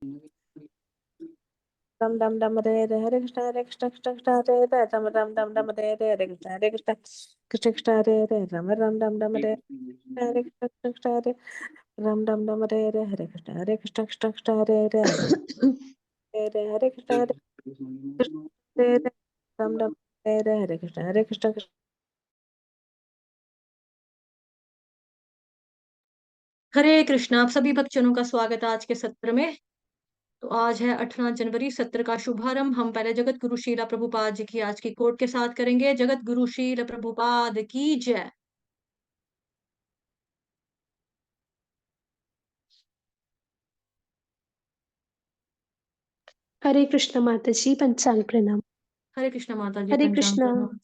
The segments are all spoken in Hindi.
Ram dam dam re re Hare Krishna Krishna Hare Hare Ram ram dam dam re re Hare Krishna Krishna Krishna Hare Hare Ram dam dam re Hare Krishna Hare Ram dam dam re re Hare Krishna Krishna Hare Hare Hare Hare Krishna Hare Hare Ram dam re re Hare Krishna Krishna हरे कृष्णा। आप सभी भक्तजनों का स्वागत है आज के सत्र में। तो आज है 18 जनवरी। सत्र का शुभारंभ हम पहले जगत गुरु शीला प्रभुपाद जी की आज की कोट के साथ करेंगे। जगत गुरु शील प्रभुपाद की जय। हरे कृष्ण माता जी, पंचांग प्रणाम। हरे कृष्ण माता जी, हरे पंचांग कृष्णा। प्रणाम।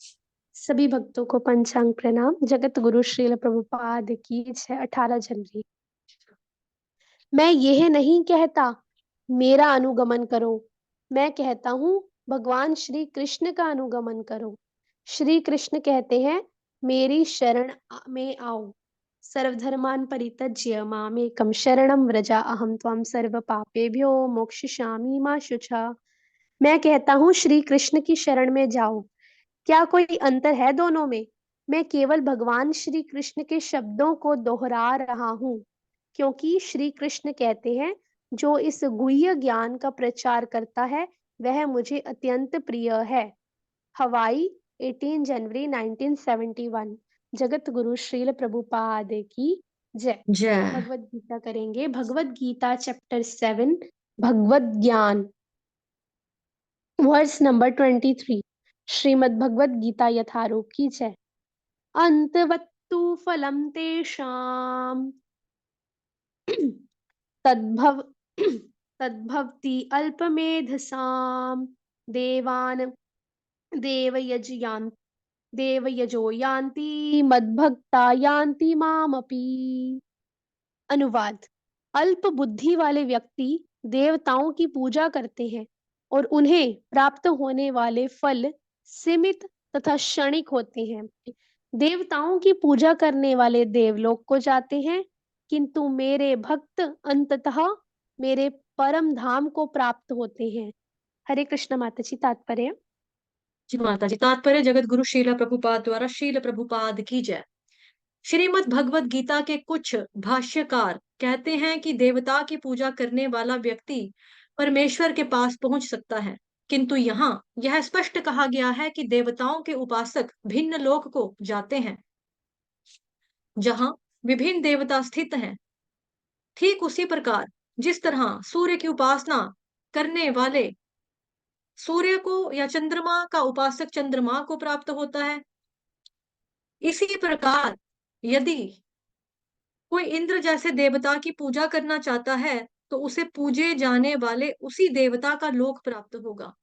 सभी भक्तों को पंचांग प्रणाम। जगत गुरु श्रील प्रभुपाद की जय। 18 जनवरी। मैं यह नहीं कहता मेरा अनुगमन करो, मैं कहता हूँ भगवान श्री कृष्ण का अनुगमन करो। श्री कृष्ण कहते हैं मेरी शरण में आओ। सर्वधर्मान् परित्यज्य मामेकं शरणं व्रज अहं त्वां सर्व पापेभ्यो मोक्षयिष्यामि मा शुचा। मैं कहता हूँ श्री कृष्ण की शरण में जाओ। क्या कोई अंतर है दोनों में? मैं केवल भगवान श्री कृष्ण के शब्दों को दोहरा रहा हूँ, क्योंकि श्री कृष्ण कहते हैं जो इस गुह्य ज्ञान का प्रचार करता है वह मुझे अत्यंत प्रिय है। हवाई 18 जनवरी 1971। जगत गुरु श्रील प्रभुपाद की जय। जय। भगवद गीता करेंगे। भगवद गीता चैप्टर 7, भगवद ज्ञान, वर्स नंबर 23। श्रीमद् भगवद गीता यथारूप की जय। अंतवत्तु फलं तेषाम् तद्भव तद्भवति अल्पमेधसाम् देवान् देवयजयान् देवयजो यान्ति मद्भक्ता यान्ति मामपि। अनुवाद। अल्प बुद्धि वाले व्यक्ति देवताओं की पूजा करते हैं और उन्हें प्राप्त होने वाले फल सीमित तथा क्षणिक होते हैं। देवताओं की पूजा करने वाले देवलोक को जाते हैं, किंतु मेरे भक्त अंततः मेरे परम धाम को प्राप्त होते हैं। हरे कृष्ण माता जी। तात्पर्य। जी माता जी। तात्पर्य जगत गुरु शीला प्रभुपाद द्वारा शील प्रभुपाद की जय। श्रीमद् भगवत गीता के कुछ भाष्यकार कहते हैं कि देवता की पूजा करने वाला व्यक्ति परमेश्वर के पास पहुंच सकता है, किंतु यहाँ यह स्पष्ट कहा गया है कि देवताओं के उपासक भिन्न लोक को जाते हैं जहां विभिन्न देवता स्थित हैं। ठीक उसी प्रकार जिस तरह सूर्य की उपासना करने वाले सूर्य को या चंद्रमा का उपासक चंद्रमा को प्राप्त होता है, इसी प्रकार यदि कोई इंद्र जैसे देवता की पूजा करना चाहता है तो उसे पूजे जाने वाले उसी देवता का लोक प्राप्त होगा।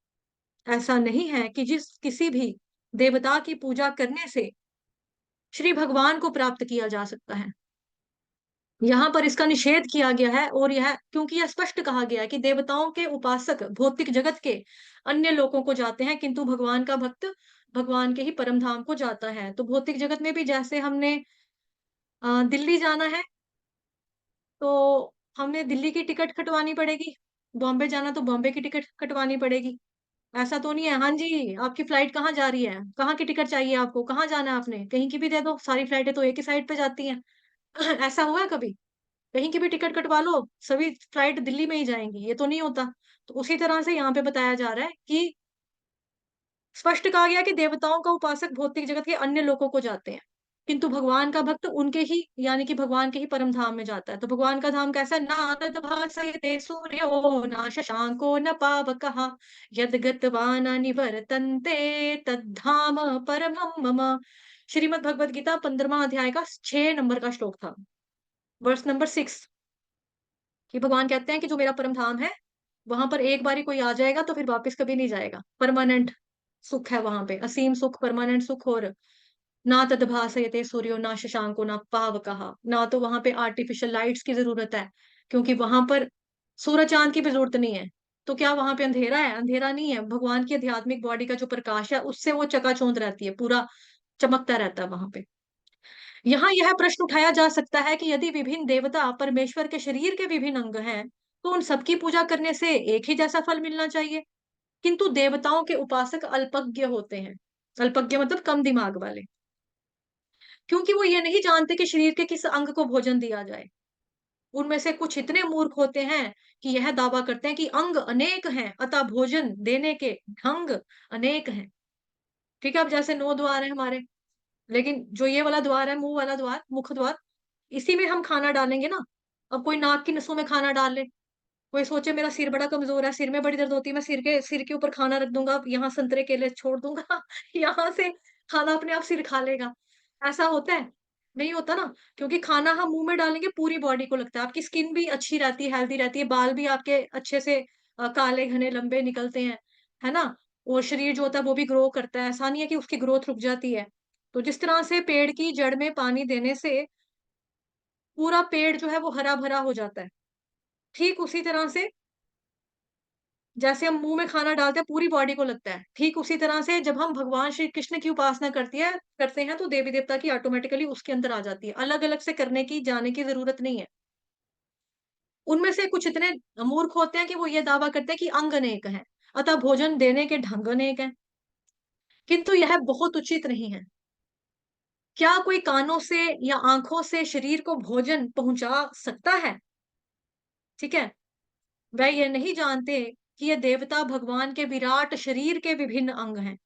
ऐसा नहीं है कि जिस किसी भी देवता की पूजा करने से श्री भगवान को प्राप्त किया जा सकता है। यहाँ पर इसका निषेध किया गया है, और यह क्योंकि यह स्पष्ट कहा गया है कि देवताओं के उपासक भौतिक जगत के अन्य लोकों को जाते हैं, किंतु भगवान का भक्त भगवान के ही परम धाम को जाता है। तो भौतिक जगत में भी जैसे हमने दिल्ली जाना है तो हमने दिल्ली की टिकट कटवानी पड़ेगी, बॉम्बे जाना तो बॉम्बे की टिकट कटवानी पड़ेगी। ऐसा तो नहीं है हाँ जी आपकी फ्लाइट कहाँ जा रही है, कहाँ की टिकट चाहिए आपको, कहाँ जाना है आपने, कहीं की भी दे दो, सारी फ्लाइटें तो एक ही साइड पे जाती हैं। ऐसा हुआ है कभी? कहीं की भी टिकट कटवा लो सभी फ्लाइट दिल्ली में ही जाएंगी, ये तो नहीं होता। तो उसी तरह से यहाँ पे बताया जा रहा है कि स्पष्ट कहा गया कि देवताओं का उपासक भौतिक जगत के अन्य लोगों को जाते हैं, किंतु भगवान का भक्त उनके ही यानी कि भगवान के ही परम धाम में जाता है। तो भगवान का धाम कैसा है? ना तद्भासयते सूर्यो ना शशांको न पावकः यद् गत्वा निवर्तन्ते तद्धाम परमं मम। श्रीमद् भगवद गीता 15वां अध्याय का 6 नंबर का श्लोक था, वर्स नंबर 6, कि भगवान कहते हैं कि जो मेरा परम धाम है वहां पर एक बारी कोई आ जाएगा तो फिर वापस कभी नहीं जाएगा। परमानेंट सुख है वहां पे, असीम सुख, परमानेंट सुख। और ना तद्भासयते सूर्यो ना शशांको ना पावकः, ना तो वहां पे आर्टिफिशियल लाइट्स की जरूरत है, क्योंकि वहां पर सूरज चांद की भी जरूरत नहीं है। तो क्या वहां पे अंधेरा है? अंधेरा नहीं है। भगवान की आध्यात्मिक बॉडी का जो प्रकाश है उससे वो चकाचौंध रहती है, पूरा चमकता रहता है वहां पे। यहाँ यह प्रश्न उठाया जा सकता है कि यदि विभिन्न देवता परमेश्वर के शरीर के विभिन्न अंग हैं, तो उन सबकी पूजा करने से एक ही जैसा फल मिलना चाहिए। किंतु देवताओं के उपासक अल्पज्ञ होते हैं। अल्पज्ञ मतलब कम दिमाग वाले, क्योंकि वो ये नहीं जानते कि शरीर के किस अंग को भोजन दिया जाए। उनमें से कुछ इतने मूर्ख होते हैं कि यह दावा करते हैं कि अंग अनेक हैं, अतः भोजन देने के ढंग अनेक हैं। ठीक है, अब जैसे 9 द्वार है हमारे, लेकिन जो ये वाला द्वार है, मुंह वाला द्वार, मुख द्वार, इसी में हम खाना डालेंगे ना। अब कोई नाक की नसों में खाना डाल ले, कोई सोचे मेरा सिर बड़ा कमजोर है, सिर में बड़ी दर्द होती है, मैं सिर के ऊपर खाना रख दूंगा, यहाँ संतरे केले छोड़ दूंगा यहाँ से खाना अपने आप सिर खा लेगा। ऐसा होता है? नहीं होता ना, क्योंकि खाना हम मुंह में डालेंगे पूरी बॉडी को लगता है। आपकी स्किन भी अच्छी रहती है, हेल्दी रहती है, बाल भी आपके अच्छे से काले घने लंबे निकलते हैं, है ना। और शरीर जो होता है वो भी ग्रो करता है, ऐसा नहीं है कि उसकी ग्रोथ रुक जाती है। तो जिस तरह से पेड़ की जड़ में पानी देने से पूरा पेड़ जो है वो हरा भरा हो जाता है, ठीक उसी तरह से जैसे हम मुंह में खाना डालते हैं पूरी बॉडी को लगता है, ठीक उसी तरह से जब हम भगवान श्री कृष्ण की उपासना करते हैं तो देवी देवता की ऑटोमेटिकली उसके अंदर आ जाती है, अलग अलग से करने की जाने की जरूरत नहीं है। उनमें से कुछ इतने मूर्ख होते हैं कि वो ये दावा करते हैं कि अंग अनेक हैं, अतः भोजन देने के ढंग अनेक हैं, किंतु यह बहुत उचित नहीं है। क्या कोई कानों से या आंखों से शरीर को भोजन पहुंचा सकता है? ठीक है, वह ये नहीं जानते कि ये देवता भगवान के विराट शरीर के विभिन्न अंग हैं,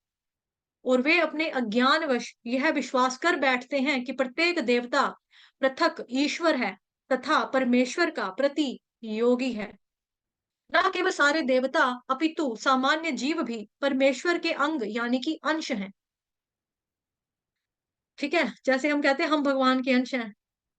और वे अपने अज्ञानवश यह विश्वास कर बैठते हैं कि प्रत्येक देवता पृथक ईश्वर है तथा परमेश्वर का प्रति योगी है। न केवल सारे देवता अपितु सामान्य जीव भी परमेश्वर के अंग यानी कि अंश हैं। ठीक है, जैसे हम कहते हैं हम भगवान के अंश हैं,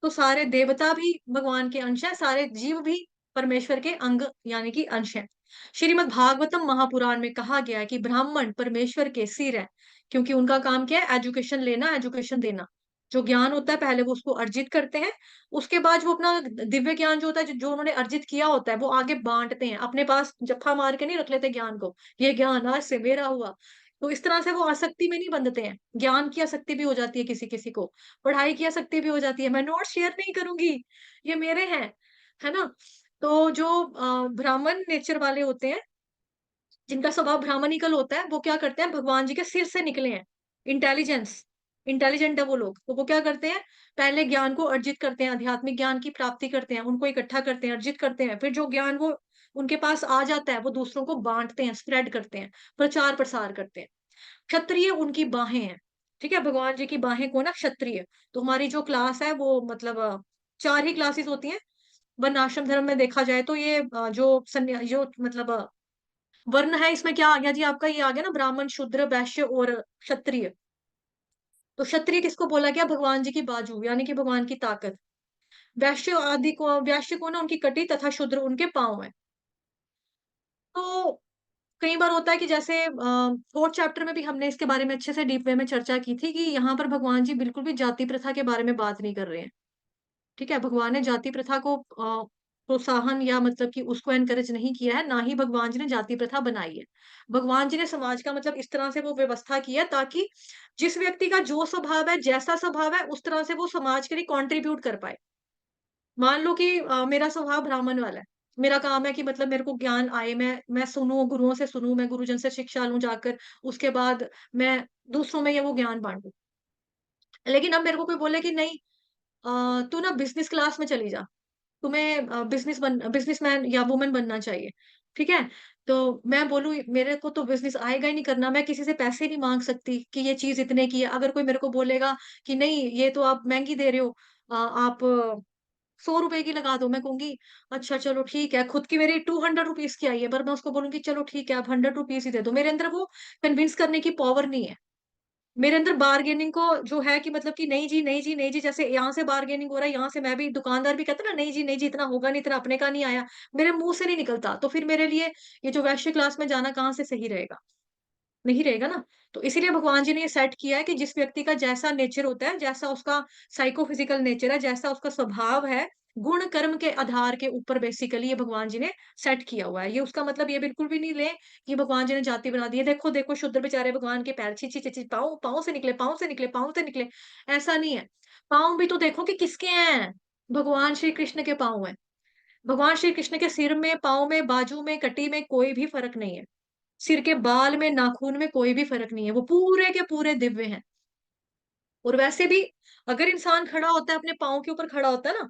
तो सारे देवता भी भगवान के अंश हैं, सारे जीव भी परमेश्वर के अंग यानी कि अंश हैं। श्रीमद् भागवतम महापुराण में कहा गया है कि ब्राह्मण परमेश्वर के सिर है, क्योंकि उनका काम क्या है? एजुकेशन लेना, एजुकेशन देना। जो ज्ञान होता है पहले वो उसको अर्जित करते हैं, उसके बाद वो अपना दिव्य ज्ञान जो होता है, जो उन्होंने अर्जित किया होता है, वो आगे बांटते हैं। अपने पास जफ्फा मार के नहीं रख लेते ज्ञान को, ये ज्ञान आज से मेरा हुआ। तो इस तरह से वो आसक्ति में नहीं बंधते हैं। ज्ञान की आसक्ति भी हो जाती है किसी किसी को, पढ़ाई की आसक्ति भी हो जाती है, मैं नोट शेयर नहीं करूंगी, ये मेरे हैं, है ना। तो जो ब्राह्मण नेचर वाले होते हैं, जिनका स्वभाव ब्राह्मणिकल होता है, वो क्या करते हैं? भगवान जी के सिर से निकले हैं, इंटेलिजेंस, इंटेलिजेंट है वो लोग। तो वो क्या करते हैं? पहले ज्ञान को अर्जित करते हैं, आध्यात्मिक ज्ञान की प्राप्ति करते हैं, उनको इकट्ठा करते हैं, अर्जित करते हैं, फिर जो ज्ञान वो उनके पास आ जाता है वो दूसरों को बांटते हैं, स्प्रेड करते हैं, प्रचार प्रसार करते हैं। क्षत्रिय उनकी बाहें हैं। ठीक है, भगवान जी की बाहें को ना क्षत्रिय। तो हमारी जो क्लास है वो मतलब 4 ही क्लासेस होती हैं। वर्णाश्रम धर्म में देखा जाए तो ये जो मतलब वर्ण है, इसमें क्या आ गया जी आपका? ये आ गया ना, ब्राह्मण, शूद्र, वैश्य और क्षत्रिय। तो क्षत्रिय किसको बोला गया? भगवान जी की बाजू यानी कि भगवान की ताकत। वैश्य को ना उनकी कटी तथा शूद्र उनके पांव है। तो कई बार होता है कि जैसे 4th चैप्टर में भी हमने इसके बारे में अच्छे से डीप वे में चर्चा की थी कि यहाँ पर भगवान जी बिल्कुल भी जाति प्रथा के बारे में बात नहीं कर रहे हैं। ठीक है, भगवान ने जाति प्रथा को प्रोत्साहन या मतलब कि उसको एनकरेज नहीं किया है, ना ही भगवान जी ने जाति प्रथा बनाई है। भगवान जी ने समाज का मतलब इस तरह से वो व्यवस्था की है ताकि जिस व्यक्ति का जो स्वभाव है, जैसा स्वभाव है, उस तरह से वो समाज के लिए कंट्रीब्यूट कर पाए। मान लो कि मेरा स्वभाव ब्राह्मण वाला है, मेरा काम है कि मतलब मेरे को ज्ञान आए, मैं सुनूं, गुरुओं से सुनूं, मैं गुरुजन से शिक्षा लूं जाकर, उसके बाद मैं दूसरों में ये वो ज्ञान बांटूं। लेकिन अब मेरे को कोई बोले कि नहीं, तू ना बिजनेस क्लास में चली जा, तुम्हें बिजनेसमैन या वुमन बनना चाहिए। ठीक है, तो मैं बोलूं मेरे को तो बिजनेस आएगा ही नहीं करना, मैं किसी से पैसे नहीं मांग सकती कि ये चीज इतने की है। अगर कोई मेरे को बोलेगा कि नहीं ये तो आप महंगी दे रहे हो, आप 100 रुपए की लगा दो, मैं कहूंगी अच्छा चलो ठीक है, खुद की मेरी 200 रुपीज की आई है, पर मैं उसको बोलूंगी चलो ठीक है आप 100 रुपीज ही दे दो। मेरे अंदर वो कन्विंस करने की पावर नहीं है। मेरे अंदर बार्गेनिंग को जो है कि मतलब कि नहीं जी, नहीं जी, नहीं जी, जैसे यहाँ से बार्गेनिंग हो रहा है, यहाँ से मैं भी, दुकानदार भी कहता है ना नहीं जी, नहीं जी, इतना होगा नहीं, इतना अपने का नहीं आया, मेरे मुंह से नहीं निकलता। तो फिर मेरे लिए ये जो वैश्य क्लास में जाना कहाँ से सही रहेगा? नहीं रहेगा ना। तो इसीलिए भगवान जी ने ये सेट किया है कि जिस व्यक्ति का जैसा नेचर होता है, जैसा उसका साइकोफिजिकल नेचर है, जैसा उसका स्वभाव है, गुण कर्म के आधार के ऊपर बेसिकली ये भगवान जी ने सेट किया हुआ है। ये उसका मतलब ये बिल्कुल भी नहीं ले कि भगवान जी ने जाति बना दी है। देखो देखो शूद्र बेचारे भगवान के पैर, छी छी छी छी, पाँव पाँव से निकले, पाँव से निकले, पाँव से निकले। ऐसा नहीं है। पाँव भी तो देखो कि किसके हैं, भगवान श्री कृष्ण के पाँव है। भगवान श्री कृष्ण के सिर में, पाँव में, बाजू में, कटी में कोई भी फर्क नहीं है। सिर के बाल में, नाखून में कोई भी फर्क नहीं है। वो पूरे के पूरे दिव्य हैं। और वैसे भी अगर इंसान खड़ा होता है, अपने पाँव के ऊपर खड़ा होता है ना,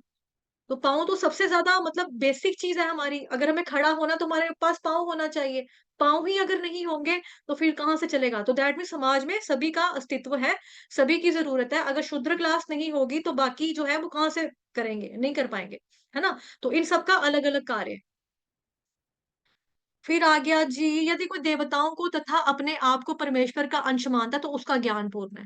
तो पाँव तो सबसे ज्यादा मतलब बेसिक चीज है हमारी। अगर हमें खड़ा होना तो हमारे पास पाँव होना चाहिए। पाँव ही अगर नहीं होंगे तो फिर कहाँ से चलेगा? तो दैट मीन समाज में सभी का अस्तित्व है, सभी की जरूरत है। अगर शूद्र क्लास नहीं होगी तो बाकी जो है वो कहाँ से करेंगे? नहीं कर पाएंगे, है ना? तो इन सबका अलग अलग कार्य है। फिर आ गया जी, यदि कोई देवताओं को तथा अपने आप को परमेश्वर का अंश मानता तो उसका ज्ञान पूर्ण है।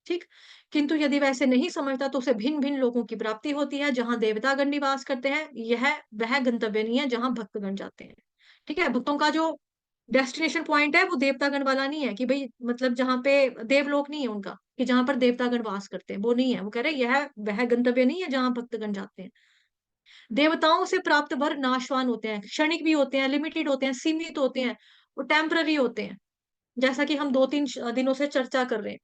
ठीक। किंतु यदि वैसे नहीं समझता तो उसे भिन्न भिन्न लोगों की प्राप्ति होती है। जहां देवतागण निवास करते हैं, यह वह गंतव्य नहीं है जहां भक्तगण जाते हैं। ठीक है, भक्तों का जो डेस्टिनेशन पॉइंट है वो देवतागण वाला नहीं है कि भाई मतलब जहां पे देवलोक नहीं है उनका, कि जहां पर देवतागण वास करते हैं, वो नहीं है। वो कह रहे हैं यह वह गंतव्य नहीं है जहां भक्तगण जाते हैं। देवताओं से प्राप्त वर नाशवान होते हैं, क्षणिक भी होते हैं, लिमिटेड होते हैं, सीमित होते हैं, वो टेम्पररी होते हैं। जैसा कि हम 2-3 दिनों से चर्चा कर रहे हैं।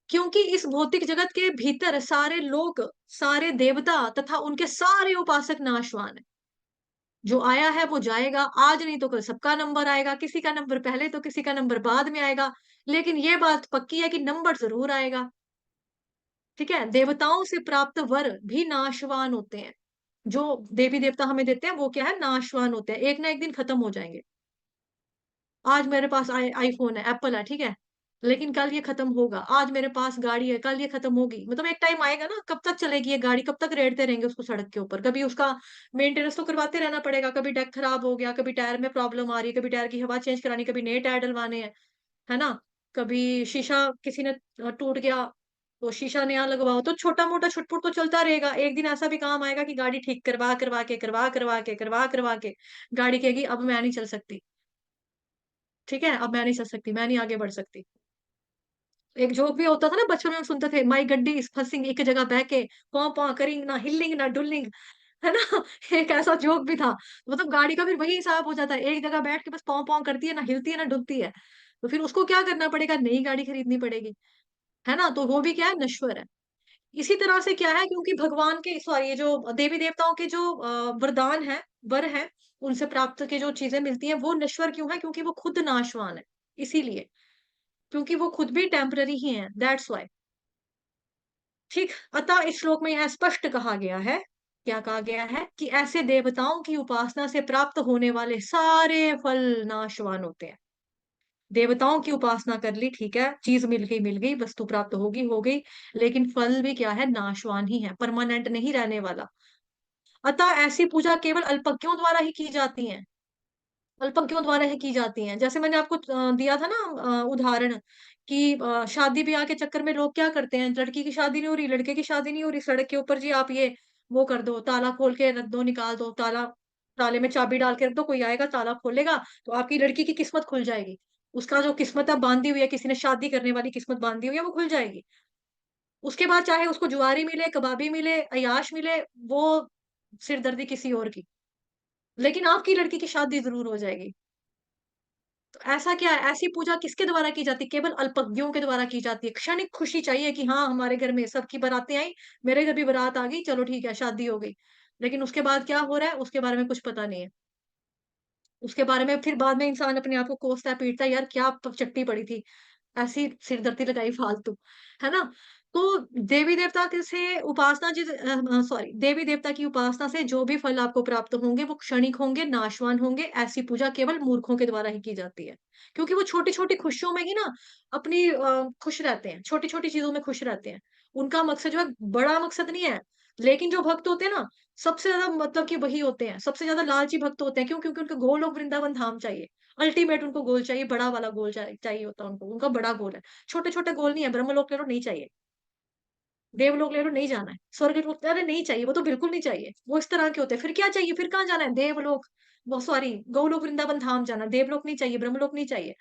क्योंकि इस भौतिक जगत के भीतर सारे लोग, सारे देवता तथा उनके सारे उपासक नाशवान है। जो आया है वो जाएगा, आज नहीं तो कल सबका नंबर आएगा, किसी का नंबर पहले तो किसी का नंबर बाद में आएगा, लेकिन ये बात पक्की है कि नंबर जरूर आएगा। ठीक है, देवताओं से प्राप्त वर भी नाशवान होते हैं। जो देवी देवता हमें देते हैं वो क्या है? नाशवान होते हैं, एक ना एक दिन खत्म हो जाएंगे। आज मेरे पास आईफोन है, एप्पल है, ठीक है, लेकिन कल ये खत्म होगा। आज मेरे पास गाड़ी है, कल ये खत्म होगी। मतलब एक टाइम आएगा ना, कब तक चलेगी ये गाड़ी, कब तक रेड़ते रहेंगे उसको सड़क के ऊपर? कभी उसका मेंटेनेंस तो करवाते रहना पड़ेगा। कभी डेक खराब हो गया, कभी टायर में प्रॉब्लम आ रही है, कभी टायर की हवा चेंज करानी, कभी नए टायर डलवाने हैं, है ना? कभी शीशा किसी ने टूट गया तो शीशा नया लगवाओ। तो छोटा मोटा छुटपुट तो चलता रहेगा। एक दिन ऐसा भी काम आएगा कि गाड़ी ठीक करवा के गाड़ी कहेगी अब मैं नहीं चल सकती। ठीक है, अब मैं नहीं चल सकती, मैं नहीं आगे बढ़ सकती। एक जोक भी होता था ना बचपन में, हम सुनते थे, माई गड्डी इज फसिंग, एक जगह बह के पौ पौ करिंग, ना हिलिंग ना डुलिंग, है ना? एक ऐसा जोक भी था। मतलब गाड़ी का फिर वही हिसाब हो जाता है, एक जगह बैठ के बस पौ पौ करती है, ना हिलती है ना डुलती है। तो फिर उसको क्या करना पड़ेगा? नई गाड़ी खरीदनी पड़ेगी, है ना? तो वो भी क्या है? नश्वर है। इसी तरह से क्या है, क्योंकि भगवान के सॉरी ये जो देवी देवताओं के जो वरदान है, वर है, उनसे प्राप्त की जो चीजें मिलती हैं वो नश्वर क्यों है? क्योंकि वो खुद नाशवान है, इसीलिए। क्योंकि वो खुद भी टेम्पररी ही हैं, दैट्स व्हाई। ठीक। अतः इस श्लोक में यह स्पष्ट कहा गया है, क्या कहा गया है? कि ऐसे देवताओं की उपासना से प्राप्त होने वाले सारे फल नाशवान होते हैं। देवताओं की उपासना कर ली, ठीक है, चीज मिल गई, वस्तु प्राप्त होगी, हो गई, लेकिन फल भी क्या है? नाशवान ही है, परमानेंट नहीं रहने वाला। अतः ऐसी पूजा केवल अल्पज्ञों द्वारा ही की जाती है। अल्पज्ञों द्वारा ही की जाती हैं। जैसे मैंने आपको दिया था ना उदाहरण, कि शादी ब्याह के चक्कर में लोग क्या करते हैं? लड़की की शादी नहीं हो रही, लड़के की शादी नहीं हो रही, सड़क के ऊपर जी आप ये वो कर दो, ताला खोल के रख दो, निकाल दो ताला, ताले में चाबी डाल के रख दो, कोई आएगा ताला खोलेगा तो आपकी लड़की की किस्मत खुल जाएगी। उसका जो किस्मत अब बांधी हुई है, किसी ने शादी करने वाली किस्मत बांधी हुई है, वो खुल जाएगी। उसके बाद चाहे उसको जुआरी मिले, कबाबी मिले, अय्याश मिले, वो सिरदर्दी किसी और की, लेकिन आपकी लड़की की शादी जरूर हो जाएगी। तो ऐसा क्या है? ऐसी पूजा किसके द्वारा की जाती है? केवल अल्पज्ञों के द्वारा की जाती है। क्षणिक खुशी चाहिए कि हाँ, हमारे घर में सबकी बारातें आई, मेरे घर भी बारात आ गई, चलो ठीक है, शादी हो गई। लेकिन उसके बाद क्या हो रहा है, उसके बारे में कुछ पता नहीं है। उसके बारे में फिर बाद में इंसान अपने आप को कोसता है, पीटता है, यार क्या चट्टी पड़ी थी, ऐसी सिरदर्दी लगाई फालतू, है ना? तो देवी देवता से उपासना जिस सॉरी देवी देवता की उपासना से जो भी फल आपको प्राप्त होंगे वो क्षणिक होंगे, नाशवान होंगे। ऐसी पूजा केवल मूर्खों के द्वारा ही की जाती है, क्योंकि वो छोटी-छोटी खुशियों में ही ना अपनी खुश रहते हैं, छोटी-छोटी चीज़ों में खुश रहते हैं। उनका मकसद जो है बड़ा मकसद नहीं है। लेकिन जो भक्त होते हैं ना, सबसे ज़्यादा मतलब कि वही होते हैं, सबसे ज़्यादा लालची भक्त होते हैं। क्यों? क्योंकि उनको गोलोक वृंदावन धाम चाहिए। अल्टीमेट उनको गोल चाहिए, बड़ा वाला गोल चाहिए होता है उनको, उनका बड़ा गोल है। छोटे-छोटे गोल नहीं है, ब्रह्मलोक ले लो नहीं चाहिए, देवलोक ले लो नहीं जाना है, स्वर्ग लोक अरे नहीं चाहिए, वो तो बिल्कुल नहीं चाहिए। वो इस तरह के होते हैं, फिर क्या चाहिए? फिर कहाँ जाना है? देवलोक, वो सॉरी गोलोक वृंदावन धाम जाना, देवलोक नहीं चाहिए, ब्रह्मलोक नहीं चाहिए,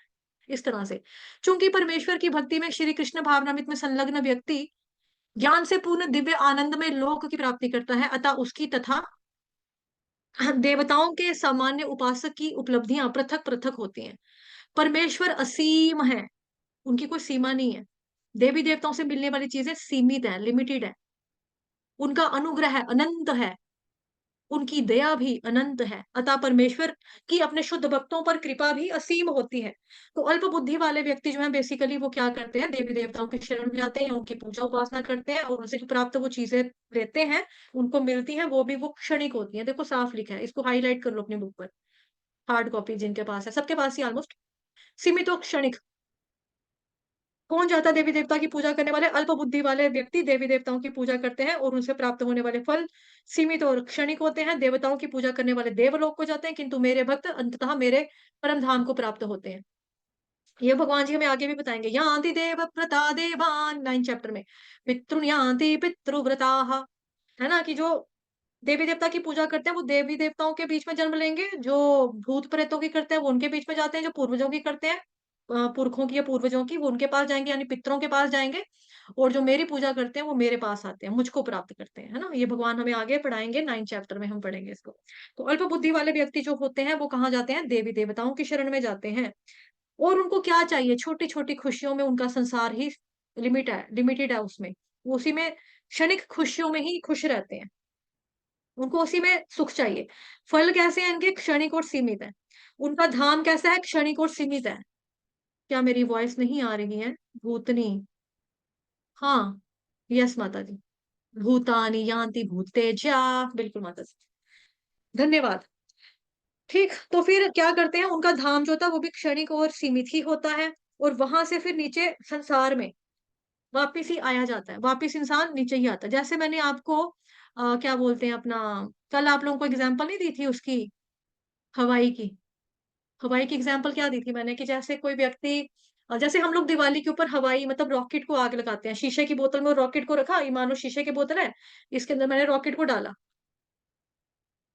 इस तरह से। चूँकि परमेश्वर की भक्ति में श्री कृष्ण भावनामृत में संलग्न व्यक्ति ज्ञान से पूर्ण दिव्य आनंद में लोक की प्राप्ति करता है, अतः उसकी तथा देवताओं के सामान्य उपासक की उपलब्धियां पृथक-पृथक होती हैं। परमेश्वर असीम है, उनकी कोई सीमा नहीं है। देवी देवताओं से मिलने वाली चीजें सीमित है, लिमिटेड है। उनका अनुग्रह है, अनंत है। उनकी दया भी अनंत है। अतः परमेश्वर की अपने शुद्ध भक्तों पर कृपा भी असीम होती है। तो अल्प बुद्धि वाले व्यक्ति जो है बेसिकली वो क्या करते हैं, देवी देवताओं की शरण में जाते हैं, उनकी पूजा उपासना करते हैं, और उनसे जो प्राप्त वो चीजें लेते हैं, उनको मिलती हैं, वो भी वो क्षणिक होती हैं। देखो साफ लिखा है, इसको हाईलाइट कर लो अपनी बुक पर, हार्ड कॉपी जिनके पास है, सबके पास ही ऑलमोस्ट। सीमित और क्षणिक। कौन जाता है देवी देवता की पूजा करने वाले? अल्प बुद्धि वाले व्यक्ति देवी देवताओं की पूजा करते हैं और उनसे प्राप्त होने वाले फल सीमित और क्षणिक होते हैं। देवताओं की पूजा करने वाले देवलोक को जाते हैं, किंतु मेरे भक्त अंततः मेरे परम धाम को प्राप्त होते हैं। ये भगवान जी हमें आगे भी बताएंगे। यान्ति देव व्रता देवान, 9 चैप्टर में, पितृ यान्ति पितृव्रताः, है ना, कि जो देवी देवता की पूजा करते हैं वो देवी देवताओं के बीच में जन्म लेंगे, जो भूत प्रेतों की करते हैं वो उनके बीच में जाते हैं, जो पूर्वजों की करते हैं, पुरखों की या पूर्वजों की, वो उनके पास जाएंगे, यानी पितरों के पास जाएंगे, और जो मेरी पूजा करते हैं वो मेरे पास आते हैं, मुझको प्राप्त करते हैं, है ना। ये भगवान हमें आगे पढ़ाएंगे, 9 चैप्टर में हम पढ़ेंगे इसको। तो अल्प बुद्धि वाले व्यक्ति जो होते हैं वो कहाँ जाते हैं? देवी देवताओं की शरण में जाते हैं। और उनको क्या चाहिए? छोटी छोटी खुशियों में उनका संसार ही लिमिटेड है उसमें, वो उसी में क्षणिक खुशियों में ही खुश रहते हैं, उनको उसी में सुख चाहिए। फल कैसे हैं इनके? क्षणिक और सीमित है। उनका धाम कैसा है? क्षणिक और सीमित है। क्या मेरी वॉइस नहीं आ रही है? भूतनी, हाँ, यस माता जी। भूतानी यान्ति भूतेज्या, बिल्कुल माता जी, धन्यवाद। ठीक, तो फिर क्या करते हैं? उनका धाम जो था वो भी क्षणिक और सीमित ही होता है, और वहां से फिर नीचे संसार में वापिस ही आया जाता है, वापिस इंसान नीचे ही आता है। जैसे मैंने आपको क्या बोलते हैं अपना, कल आप लोगों को एग्जाम्पल नहीं दी थी उसकी, हवाई की। हवाई की एग्जाम्पल क्या दी थी मैंने, कि जैसे कोई व्यक्ति जैसे हम लोग दिवाली के ऊपर हवाई मतलब रॉकेट को आग लगाते हैं, शीशे की बोतल में रॉकेट को रखा, ये मानो शीशे की बोतल है, इसके अंदर मैंने रॉकेट को डाला,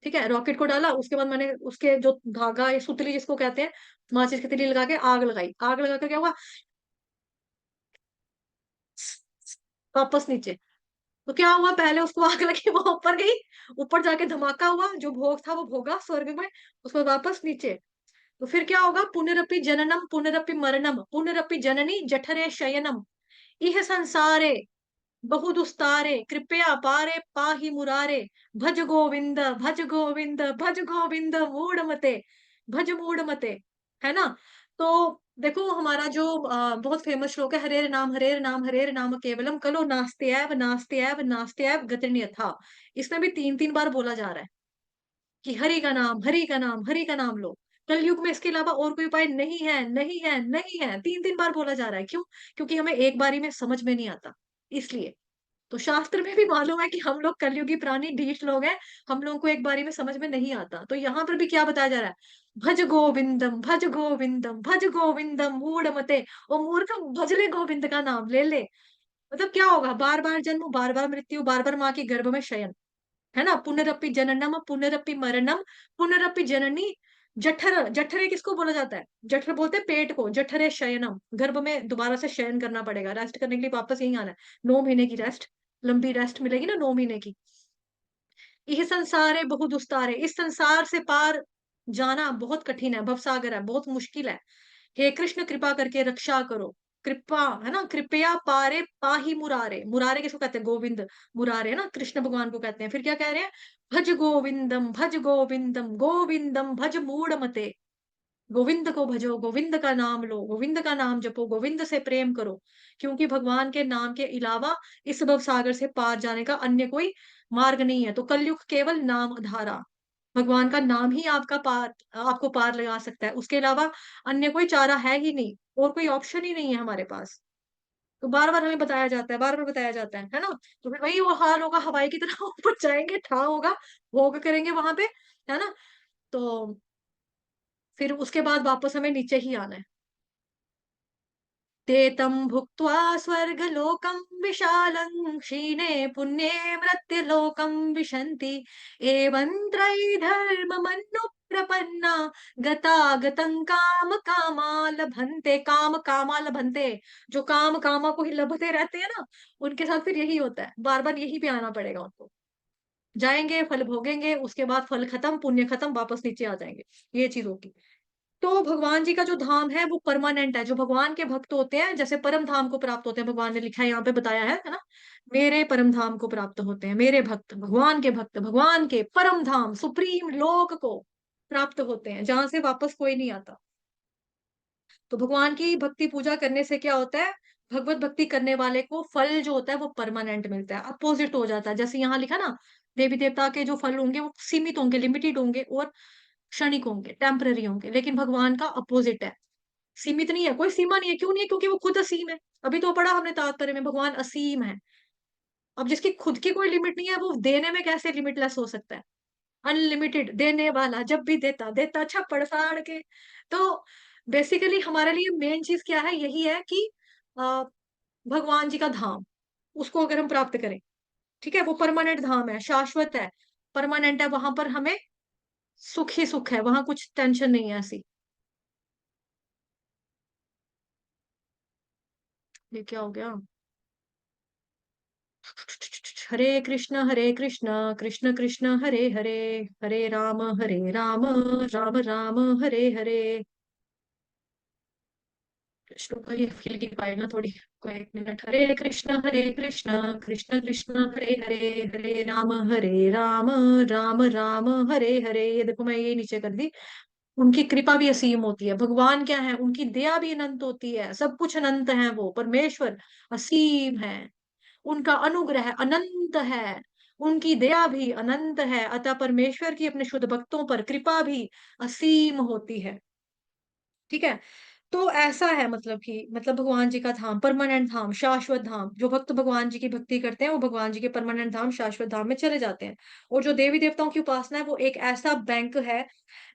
ठीक है, रॉकेट को डाला, उसके बाद मैंने उसके जो धागा या सुतली जिसको कहते हैं, माचिस की तिली लगा के आग लगाई, आग लगा कर क्या हुआ? वापस नीचे। तो क्या हुआ? पहले उसको आग लगी, वो ऊपर गई, ऊपर जाके धमाका हुआ, जो भोग था वो भोगा स्वर्ग में, उसको वापस नीचे। तो फिर क्या होगा? पुनरपि जननम पुनरपि मरणम पुनरपि जननी जठरे शयनम, इह संसारे बहुदुस्तारे कृपया पारे पाहि मुरारे, भज गोविंद भज गोविंद भज गोविंद मूढ़मते, भज मूढ़मते, है ना। तो देखो हमारा जो बहुत फेमस श्लोक है, हरेर नाम हरेर नाम हरेर नाम केवलम कलो नास्त्यैव नास्त्यैव नास्त्यैव गतिर्न्यथा, इसमें भी 3-3 बार बोला जा रहा है कि हरि का नाम हरि का नाम हरि का नाम लो। कलयुग में इसके अलावा और कोई उपाय नहीं है, नहीं है, नहीं है, 3-3 बार बोला जा रहा है। क्यों? क्योंकि हमें एक बारी में समझ में नहीं आता, इसलिए। तो शास्त्र में भी मालूम है कि हम लोग कलयुगी प्राणी ढीठ लोग हैं, हम लोगों को एक बारी में समझ में नहीं आता। तो यहाँ पर भी क्या बताया जा रहा है? भज गोविंदम भज गोविंदम भज गोविंदम मूढ़ मते, ओ मूर्ख, भज ले गोविंद का नाम ले ले। मतलब क्या होगा? बार बार जन्म, बार बार मृत्यु, बार बार माँ के गर्भ में शयन, है ना। पुनरपि जननम पुनरपि मरणम पुनरपि जननी जठर, जठरे किसको बोला जाता है? जठर बोलते हैं पेट को, जठरे शयनम, गर्भ में दोबारा से शयन करना पड़ेगा, रेस्ट करने के लिए वापस यही आना है। 9 महीने की रेस्ट, लंबी रेस्ट मिलेगी ना 9 महीने की। यह संसार है बहुत दुस्तार है, इस संसार से पार जाना बहुत कठिन है, भवसागर है, बहुत मुश्किल है। हे कृष्ण कृपा करके रक्षा करो, कृपा, है ना, कृपया पारे पाही मुरारे, मुरारे किसको कहते हैं? गोविंद, मुरारे, है ना, कृष्ण भगवान को कहते हैं। फिर क्या कह रहे हैं? भज गोविंदम भज गोविंदम गोविंदम भज मूढ़ मते, गोविंद को भजो, गोविंद का नाम लो, गोविंद का नाम जपो, गोविंद से प्रेम करो, क्योंकि भगवान के नाम के अलावा इस भव सागर से पार जाने का अन्य कोई मार्ग नहीं है। तो कलयुग केवल नाम आधारा, भगवान का नाम ही आपका पार, आपको पार लगा सकता है, उसके अलावा अन्य कोई चारा है ही नहीं, और कोई ऑप्शन ही नहीं है हमारे पास। तो बार बार हमें बताया जाता है, बार बार बताया जाता है ना। तो फिर वही वो हाल होगा, हवाई की तरह ऊपर जाएंगे, ठा होगा, भोग करेंगे वहां पे, है ना। तो फिर उसके बाद वापस हमें नीचे ही आना है। ते तं भुक्त्वा स्वर्गलोकं विशालं क्षीणे पुण्ये मृत्युलोकं विशन्ति, एवं त्रैधर्ममनुप्रपन्ना गतागतं काम कामा लभन्ते, काम कामा लभन्ते, जो काम कामा को ही लभते रहते हैं ना, उनके साथ फिर यही होता है, बार बार यही पे आना पड़ेगा उनको। जाएंगे, फल भोगेंगे, उसके बाद फल खत्म, पुण्य खत्म, वापस नीचे आ जाएंगे, ये चीज होगी। तो भगवान जी का जो धाम है वो परमानेंट है। जो भगवान के भक्त होते हैं, जैसे परम धाम को प्राप्त होते हैं, भगवान ने लिखा है यहाँ पे, बताया है ना, मेरे परम धाम को प्राप्त होते हैं मेरे भक्त, भगवान के भक्त भगवान के परम धाम सुप्रीम लोक को प्राप्त होते हैं, जहां से वापस कोई नहीं आता। तो भगवान की भक्ति पूजा करने से क्या होता है, भगवत भक्ति करने वाले को फल जो होता है वो परमानेंट मिलता है, अपोजिट हो जाता है। जैसे यहाँ लिखा ना, देवी देवता के जो फल होंगे वो सीमित होंगे, लिमिटेड होंगे और क्षणिक होंगे, टेम्पररी होंगे, लेकिन भगवान का अपोजिट है, सीमित नहीं है, कोई सीमा नहीं है। क्यों नहीं है? क्योंकि वो खुद असीम है। अभी तो पढ़ा हमने तात्पर्य में, भगवान असीम है। अब जिसकी खुद की कोई लिमिट नहीं है, वो देने में कैसे लिमिटलेस हो सकता है? अनलिमिटेड देने वाला, जब भी देता देता छप्पड़ फाड़ के। तो बेसिकली हमारे लिए मेन चीज क्या है, यही है कि अ, भगवान जी का धाम, उसको अगर हम प्राप्त करें, ठीक है, वो परमानेंट धाम है, शाश्वत है, परमानेंट है, वहां पर हमें सुख ही सुख है, वहां कुछ टेंशन नहीं है ऐसी। ये क्या हो गया? हरे कृष्ण कृष्ण कृष्ण हरे हरे, हरे राम राम राम हरे हरे। कृष्ण को ये फील की पाएगा थोड़ी को, एक मिनट। हरे कृष्ण कृष्ण कृष्ण हरे हरे, हरे राम राम राम हरे हरे। ये देखो मैं ये नीचे कर दी। उनकी कृपा भी असीम होती है। भगवान क्या है, उनकी दया भी अनंत होती है, सब कुछ अनंत है, वो परमेश्वर असीम है, उनका अनुग्रह अनंत है, उनकी दया भी अनंत है, अतः परमेश्वर की अपने शुद्ध भक्तों पर कृपा भी असीम होती है। ठीक है, तो ऐसा है, मतलब कि मतलब भगवान जी का धाम परमानेंट धाम, शाश्वत धाम। जो भक्त भगवान जी की भक्ति करते हैं वो भगवान जी के परमानेंट धाम, शाश्वत धाम में चले जाते हैं। और जो देवी देवताओं की उपासना है वो एक ऐसा बैंक है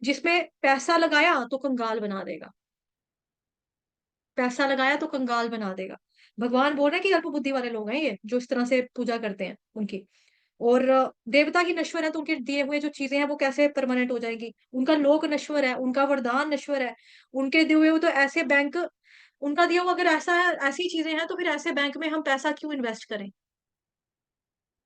जिसमें पैसा लगाया तो कंगाल बना देगा, पैसा लगाया तो कंगाल बना देगा। भगवान बोल रहे हैं कि अल्प बुद्धि वाले लोग हैं ये, जो इस तरह से पूजा करते हैं उनकी। और देवता ही नश्वर है, तो उनके दिए हुए जो चीजें हैं वो कैसे परमानेंट हो जाएगी? उनका लोक नश्वर है, उनका वरदान नश्वर है, उनके दिए हुए तो ऐसे बैंक, उनका दिया हुआ अगर ऐसा है, ऐसी चीजें हैं, तो फिर ऐसे बैंक में हम पैसा क्यों इन्वेस्ट करें?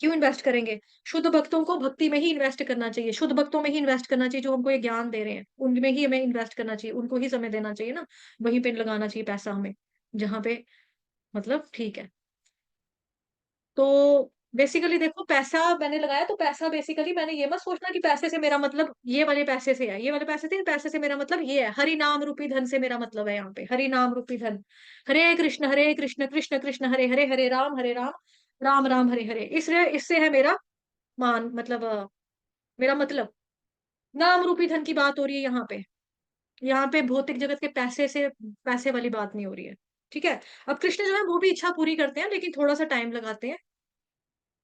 क्यों इन्वेस्ट करेंगे? शुद्ध भक्तों को भक्ति में ही इन्वेस्ट करना चाहिए, शुद्ध भक्तों में ही इन्वेस्ट करना चाहिए, जो हमको ये ज्ञान दे रहे हैं उनमें ही हमें इन्वेस्ट करना चाहिए, उनको ही समय देना चाहिए ना, वहीं पे लगाना चाहिए पैसा हमें, जहां पे मतलब ठीक है। तो बेसिकली देखो, पैसा मैंने लगाया तो पैसा बेसिकली, मैंने ये मत सोचना कि पैसे से मेरा मतलब ये वाले पैसे से है, ये वाले पैसे से मेरा मतलब ये है। हरि नाम रूपी धन से मेरा मतलब है यहाँ पे, हरि नाम रूपी धन। हरे कृष्ण कृष्ण कृष्ण हरे हरे, हरे राम राम राम हरे हरे। इसलिए इससे है मेरा मान, मतलब मेरा मतलब नाम रूपी धन की बात हो रही है यहाँ पे। यहाँ पे भौतिक जगत के पैसे से, पैसे वाली बात नहीं हो रही है। ठीक है, अब कृष्ण जो है वो भी इच्छा पूरी करते हैं, लेकिन थोड़ा सा टाइम लगाते हैं,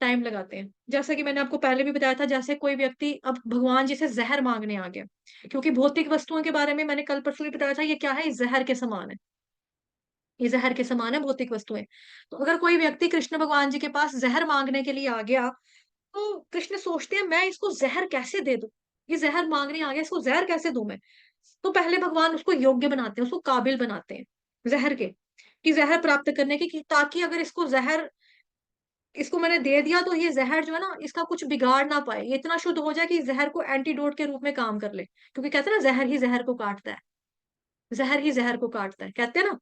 टाइम लगाते हैं। जैसा कि मैंने आपको पहले भी बताया था, जैसे कोई व्यक्ति अब भगवान जी से जहर मांगने आ गया, क्योंकि भौतिक वस्तुओं के बारे में मैंने कल परसों भी बताया था, ये क्या है, ये जहर के समान है, ये जहर के समान है भौतिक वस्तुएं। तो अगर कोई व्यक्ति कृष्ण भगवान जी के पास जहर मांगने के लिए आ गया, तो कृष्ण सोचते हैं मैं इसको जहर कैसे दे दूं, ये जहर मांगने आ गया, इसको जहर कैसे दूं मैं? तो पहले भगवान उसको योग्य बनाते हैं, उसको काबिल बनाते हैं जहर के, कि जहर प्राप्त करने की, ताकि अगर इसको जहर, इसको मैंने दे दिया तो ये जहर जो है ना, इसका कुछ बिगाड़ ना पाए, ये इतना शुद्ध हो जाए कि जहर को एंटीडोट के रूप में काम कर ले। क्योंकि कहते हैं ना, जहर ही जहर को काटता है, जहर ही जहर को काटता है, कहते हैं ना।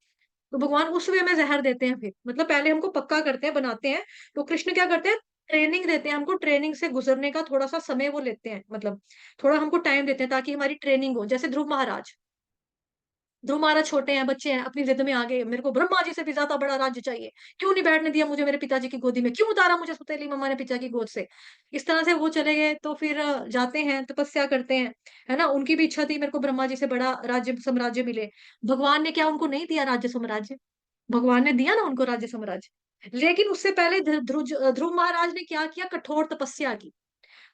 तो भगवान उस वे में जहर देते हैं, फिर मतलब पहले हमको पक्का करते हैं, बनाते हैं। तो कृष्ण क्या करते हैं, ट्रेनिंग देते हैं हमको, ट्रेनिंग से गुजरने का थोड़ा सा समय वो लेते हैं, मतलब थोड़ा हमको टाइम देते हैं, ताकि हमारी ट्रेनिंग हो। जैसे ध्रुव महाराज, ध्रुव महाराज छोटे हैं, बच्चे हैं, अपनी जिद में आ गए, मेरे को ब्रह्मा जी से भी ज्यादा बड़ा राज्य चाहिए, क्यों नहीं बैठने दिया मुझे मेरे पिताजी की गोदी में, क्यों उतारा मुझे सुतेली मम्मा ने पिता की गोद से? इस तरह से वो चले गए। तो फिर जाते हैं, तपस्या करते हैं, है ना, उनकी भी इच्छा थी मेरे को ब्रह्मा जी से बड़ा राज्य साम्राज्य मिले। भगवान ने क्या उनको नहीं दिया राज्य साम्राज्य? भगवान ने दिया ना उनको राज्य साम्राज्य। लेकिन उससे पहले ध्रुव महाराज ने क्या किया, कठोर तपस्या की,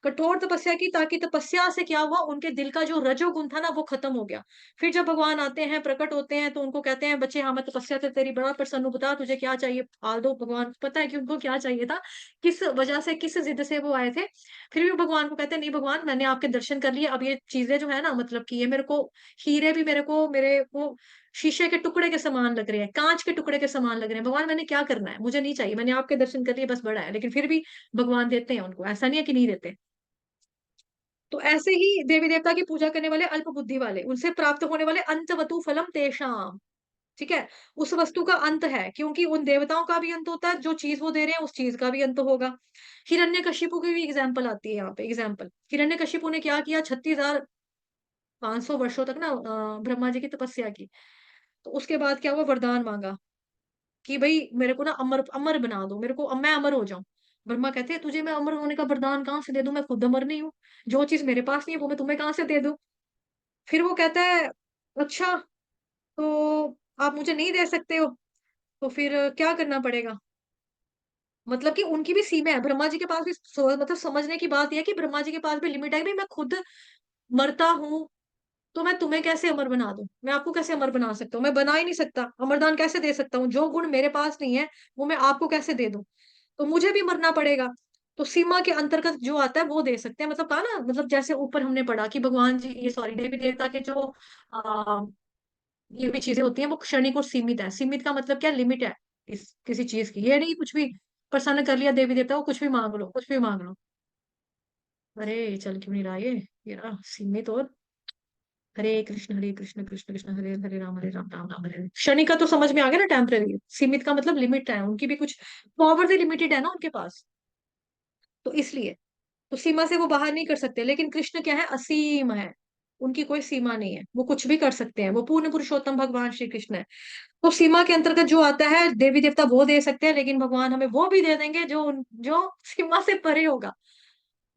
कठोर तपस्या की, ताकि तपस्या से क्या हुआ, उनके दिल का जो रजोगुण था ना वो खत्म हो गया। फिर जब भगवान आते हैं, प्रकट होते हैं, तो उनको कहते हैं, बच्चे हाँ मैं तपस्या से तेरी बड़ा प्रसन्न हूं, बता तुझे क्या चाहिए, पाल दो। भगवान को पता है कि उनको क्या चाहिए था, किस वजह से, किस जिद से वो आए थे। फिर भी भगवान को कहते हैं, नहीं भगवान, मैंने आपके दर्शन कर लिए, अब ये चीजें जो है ना, मतलब कि ये मेरे को, हीरे भी मेरे को शीशे के टुकड़े के समान लग रहे हैं, कांच के टुकड़े के समान लग रहे हैं। भगवान मैंने क्या करना है, मुझे नहीं चाहिए, मैंने आपके दर्शन कर लिए, बस बड़ा है। लेकिन फिर भी भगवान देते हैं उनको, ऐसा नहीं है कि नहीं देते। तो ऐसे ही देवी देवता की पूजा करने वाले अल्प बुद्धि वाले, उनसे प्राप्त होने वाले अंतवतु फलम तेषाम, ठीक है? उस वस्तु का अंत है, क्योंकि उन देवताओं का भी अंत होता है, जो चीज़ वो दे रहे हैं उस चीज़ का भी अंत होगा। हिरण्यकशिपु की भी एग्ज़ाम्पल आती है यहाँ पे, एग्ज़ाम्पल। हिरण्यकशिपु ने क्या किया, 36,500 वर्षों तक ना ब्रह्मा जी की तपस्या की। तो उसके बाद क्या हुआ, वरदान माँगा कि भई मेरे को ना अमर अमर बना दो, मेरे को मैं अमर हो जाऊँ। ब्रह्मा कहते हैं तुझे मैं अमर होने का वरदान कहाँ से दे दूँ? मैं खुद अमर नहीं हूँ। जो चीज़ मेरे पास नहीं है वो मैं तुम्हें कहाँ से दे दूँ? फिर वो कहता है अच्छा, तो आप मुझे नहीं दे सकते हो, तो फिर क्या करना पड़ेगा? मतलब कि उनकी भी सीमा है। ब्रह्मा जी के पास भी मतलब समझने की बात ये है कि ब्रह्मा जी के पास भी लिमिट है कि मैं खुद मरता हूँ, तो मैं तुम्हें कैसे अमर बना दूँ? मैं आपको कैसे अमर बना सकता हूँ? मैं बना ही नहीं सकता, अमरदान कैसे दे सकता हूँ? जो गुण मेरे पास नहीं है, वो मैं आपको कैसे दे दूँ? तो मुझे भी मरना पड़ेगा। तो सीमा के अंतर्गत जो आता है वो दे सकते हैं। मतलब कहा ना, मतलब जैसे ऊपर हमने पढ़ा कि भगवान जी, ये सॉरी, देवी देवता के जो ये भी चीजें होती हैं वो क्षणिक और सीमित है। सीमित का मतलब क्या, लिमिट है इस किसी चीज की। ये नहीं कुछ भी प्रसन्न कर लिया देवी देवता को, कुछ भी मांग लो, कुछ भी मांग लो। अरे चल क्यों नहीं रहा ये रहा सीमित। और हरे कृष्ण कृष्ण कृष्ण हरे हरे राम राम राम हरे हरे। क्षणिक का तो समझ में आ गया ना, टेम्परेरी। सीमित का मतलब लिमिट है, उनकी भी कुछ पावर से लिमिटेड है ना उनके पास, तो इसलिए तो सीमा से वो बाहर नहीं कर सकते। लेकिन कृष्ण क्या है, असीम है, उनकी कोई सीमा नहीं है, वो कुछ भी कर सकते हैं, वो पूर्ण पुरुषोत्तम भगवान श्री कृष्ण है। तो सीमा के अंतर्गत जो आता है देवी देवता वो दे सकते हैं, लेकिन भगवान हमें वो भी दे देंगे जो सीमा से परे होगा,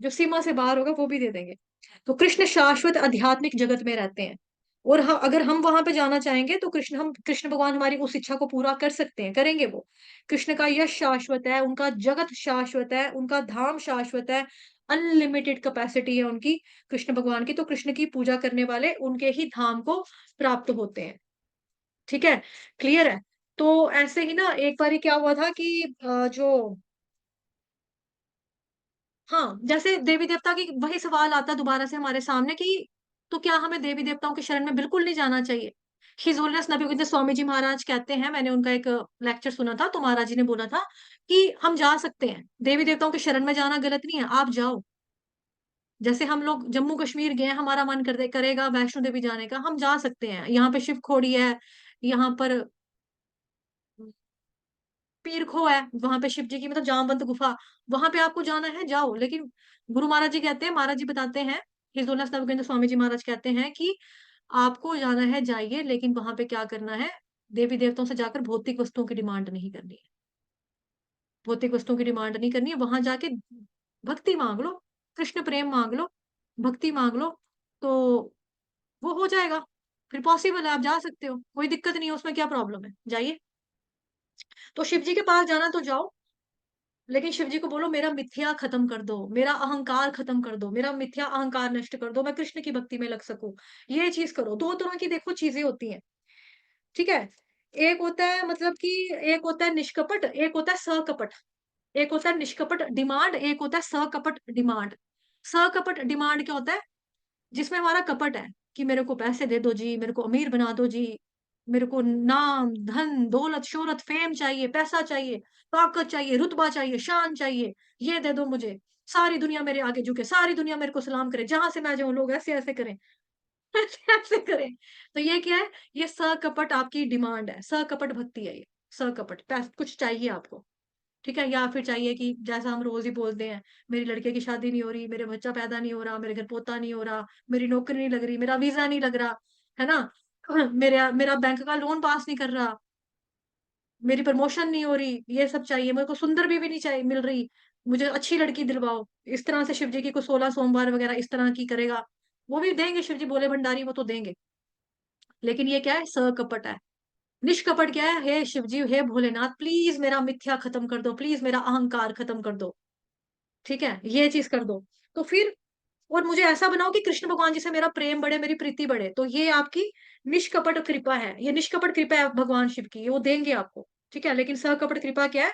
जो सीमा से बाहर होगा वो भी दे देंगे। तो कृष्ण शाश्वत आध्यात्मिक जगत में रहते हैं। और हाँ, अगर हम वहां पे जाना चाहेंगे तो कृष्ण भगवान हमारी उस इच्छा को पूरा कर सकते हैं, करेंगे वो। कृष्ण का यश शाश्वत है, उनका जगत शाश्वत है, उनका धाम शाश्वत है, अनलिमिटेड कैपेसिटी है उनकी, कृष्ण भगवान की। तो कृष्ण की पूजा करने वाले उनके ही धाम को प्राप्त होते हैं। ठीक है, क्लियर है? तो ऐसे ही ना एक बारी क्या हुआ था कि जो हाँ, जैसे देवी देवता की वही सवाल आता है दोबारा से हमारे सामने कि तो क्या हमें देवी देवताओं की शरण में बिल्कुल नहीं जाना चाहिए? हिज होलीनेस नबी विद्या स्वामी जी महाराज कहते हैं, मैंने उनका एक लेक्चर सुना था, तो महाराज जी ने बोला था कि हम जा सकते हैं, देवी देवताओं की शरण में जाना गलत नहीं है, आप जाओ। जैसे हम लोग जम्मू कश्मीर गए, हमारा मन करेगा वैष्णो देवी जाने का, हम जा सकते हैं। यहाँ पे शिव खोड़ी है, यहाँ पर पीर खो है, वहां पे शिव जी की मतलब जामवंत गुफा, वहां पे आपको जाना है जाओ। लेकिन गुरु महाराज जी कहते हैं, महाराज जी बताते हैं, हिजोल्लास नवगेंद्र स्वामी जी महाराज कहते हैं कि आपको जाना है जाइए, लेकिन वहां पे क्या करना है, देवी देवताओं से जाकर भौतिक वस्तुओं की डिमांड नहीं करनी है। भौतिक वस्तुओं की डिमांड नहीं करनी है, वहां जाके भक्ति मांग लो, कृष्ण प्रेम मांग लो, भक्ति मांग लो, तो वो हो जाएगा। फिर पॉसिबल है, आप जा सकते हो, कोई दिक्कत नहीं है, उसमें क्या प्रॉब्लम है, जाइए। तो शिव जी के पास जाना तो जाओ, लेकिन शिव जी को बोलो मेरा मिथ्या खत्म कर दो, मेरा अहंकार खत्म कर दो, मेरा मिथ्या अहंकार नष्ट कर दो, मैं कृष्ण की भक्ति में लग सकूं। ये चीज करो। दो तरह की देखो चीजें होती हैं, ठीक है? एक होता है मतलब कि एक होता है निष्कपट, एक होता है सकपट। एक होता है निष्कपट डिमांड, एक होता है सकपट डिमांड। सकपट डिमांड क्या होता है, जिसमें हमारा कपट है कि मेरे को पैसे दे दो जी, मेरे को अमीर बना दो जी, मेरे को नाम धन दौलत शोहरत फेम चाहिए, पैसा चाहिए, ताकत चाहिए, रुतबा चाहिए, शान चाहिए, ये दे दो मुझे। सारी दुनिया मेरे आगे झुके, सारी दुनिया मेरे को सलाम करे, जहां से मैं जाऊं लोग ऐसे ऐसे करें, ऐसे ऐसे करें। तो ये क्या है, ये सकपट आपकी डिमांड है, सकपट भक्ति है ये। सकपट कुछ चाहिए आपको, ठीक है? या फिर चाहिए कि जैसा हम रोज ही बोलते हैं, मेरी लड़के की शादी नहीं हो रही, मेरे बच्चा पैदा नहीं हो रहा, मेरे घर पोता नहीं हो रहा, मेरी नौकरी नहीं लग रही, मेरा वीजा नहीं लग रहा, है ना? मेरा मेरा बैंक का लोन पास नहीं कर रहा, मेरी प्रमोशन नहीं हो रही, ये सब चाहिए मेरे को। सुंदर बीवी नहीं चाहिए मिल रही, मुझे अच्छी लड़की दिलवाओ। इस तरह से शिव जी की को 16 सोमवार वगैरह इस तरह की करेगा, वो भी देंगे शिव जी, बोले भंडारी, वो तो देंगे। लेकिन ये क्या है, सकपट है। निष्कपट क्या है, हे शिव जी, हे भोलेनाथ, प्लीज मेरा मिथ्या खत्म कर दो, प्लीज मेरा अहंकार खत्म कर दो, ठीक है? ये चीज कर दो। तो फिर और मुझे ऐसा बनाओ कि कृष्ण भगवान जी से मेरा प्रेम बढ़े, मेरी प्रीति बढ़े। तो ये आपकी निष्कपट कृपा है, ये निष्कपट कृपा है भगवान शिव की, ये वो देंगे आपको, ठीक है? लेकिन सकपट कृपा क्या है,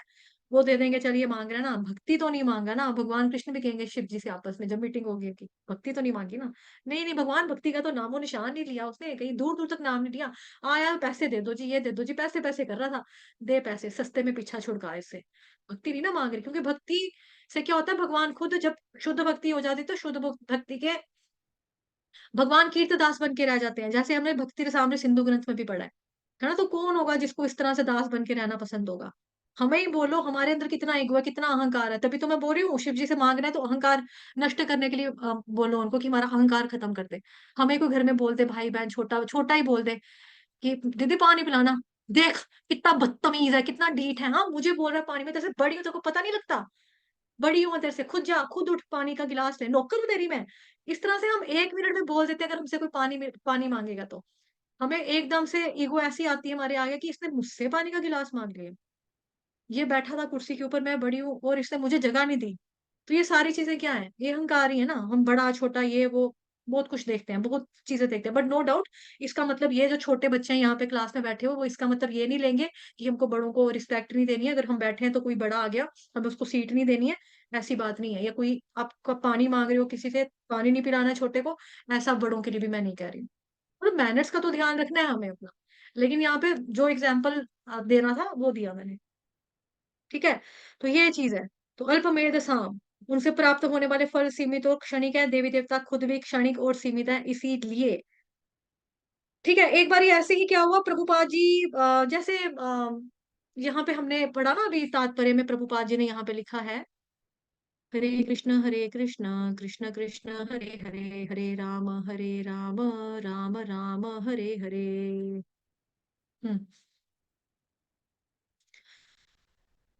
वो दे देंगे, चलिए मांग रहे हैं ना, भक्ति तो नहीं मांगा ना। भगवान कृष्ण भी कहेंगे शिव जी से आपस में जब मीटिंग होगी कि भक्ति तो नहीं मांगी ना। नहीं नहीं, भगवान भक्ति का तो नामो निशान नहीं लिया उसने, कहीं दूर दूर तक नाम नहीं लिया। आया पैसे दे दो जी, ये दे दो जी, पैसे पैसे कर रहा था, दे पैसे, सस्ते में पीछा छुड़का इससे। भक्ति नहीं ना मांग रही, क्योंकि भक्ति से क्या होता है, भगवान खुद जब शुद्ध भक्ति हो जाती है तो शुद्ध भक्ति के भगवान कीर्तदास बन के रह जाते हैं, जैसे हमने भक्ति रसामृत सिंधु ग्रंथ में भी पढ़ा है ना। तो कौन होगा जिसको इस तरह से दास बन के रहना पसंद होगा? हमें ही बोलो, हमारे अंदर कितना ईगो है, कितना अहंकार है। तभी तो मैं बोल रही हूँ, शिव जी से मांग रहे हैं तो अहंकार नष्ट करने के लिए बोलो उनको कि हमारा अहंकार खत्म कर दे। हमें कोई घर में बोल दे, भाई बहन छोटा छोटा ही बोल दे कि दीदी पानी पिलाना, देख कितना बदतमीज है, कितना ढीठ है, हाँ मुझे बोल रहा है पानी में, तेरे से बड़ी हूँ, तेरे को पता नहीं लगता, बड़ी हूं मैं तेरे से, खुद जा, खुद उठ, पानी का गिलास ले, नौकर हूं तेरी मैं। इस तरह से हम 1 मिनट में बोल देते हैं, अगर हमसे कोई पानी मांगेगा तो हमें एकदम से ईगो ऐसी आती है हमारे आगे कि इसने मुझसे पानी का गिलास मांग लिया, ये बैठा था कुर्सी के ऊपर, मैं बड़ी हूँ और इसने मुझे जगह नहीं दी। तो ये सारी चीजें क्या है, ये अहंकार ही है ना। हम बड़ा छोटा ये वो बहुत कुछ देखते हैं, बहुत चीजें देखते हैं, बट नो डाउट इसका मतलब ये जो छोटे बच्चे हैं यहाँ पे क्लास में बैठे हो, वो इसका मतलब ये नहीं लेंगे कि हमको बड़ों को रिस्पेक्ट नहीं देनी है। अगर हम बैठे हैं तो कोई बड़ा आ गया, हमें उसको सीट नहीं देनी है, ऐसी बात नहीं है। या कोई आपका पानी मांग रहे हो, किसी से पानी नहीं पिलाना है छोटे को, ऐसा बड़ों के लिए भी मैं नहीं कह रही हूँ। मतलब मैनर्स का तो ध्यान रखना है हमें अपना। लेकिन यहाँ पे जो एग्जाम्पल देना था वो दिया मैंने, ठीक है। तो ये चीज है। तो अल्पमेध साम, उनसे प्राप्त होने वाले फल सीमित और क्षणिक है, देवी देवता खुद भी क्षणिक और सीमित है, इसीलिए ठीक है। एक बार ऐसे ही क्या हुआ, प्रभुपाद जी जैसे यहाँ पे हमने पढ़ा ना अभी तात्पर्य में, प्रभुपाद जी ने यहाँ पे लिखा है, हरे कृष्ण कृष्ण कृष्ण हरे हरे, हरे राम राम राम हरे हरे। हम्म।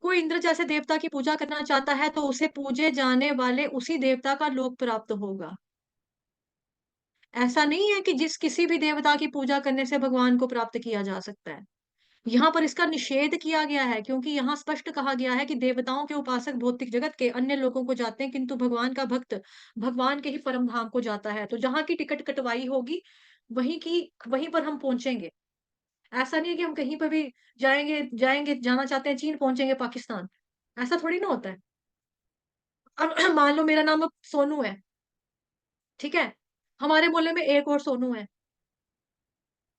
कोई इंद्र जैसे देवता की पूजा करना चाहता है तो उसे पूजे जाने वाले उसी देवता का लोक प्राप्त होगा। ऐसा नहीं है कि जिस किसी भी देवता की पूजा करने से भगवान को प्राप्त किया जा सकता है। यहाँ पर इसका निषेध किया गया है, क्योंकि यहाँ स्पष्ट कहा गया है कि देवताओं के उपासक भौतिक जगत के अन्य लोगों को जाते हैं, किंतु भगवान का भक्त भगवान के ही परम धाम को जाता है। तो जहाँ की टिकट कटवाई होगी वहीं पर हम पहुंचेंगे। ऐसा नहीं है कि हम कहीं पर भी जाएंगे जाएंगे जाना चाहते हैं चीन, पहुंचेंगे पाकिस्तान, ऐसा थोड़ी ना होता है। अब मान लो मेरा नाम अब सोनू है, ठीक है, हमारे मोहल्ले में एक और सोनू है,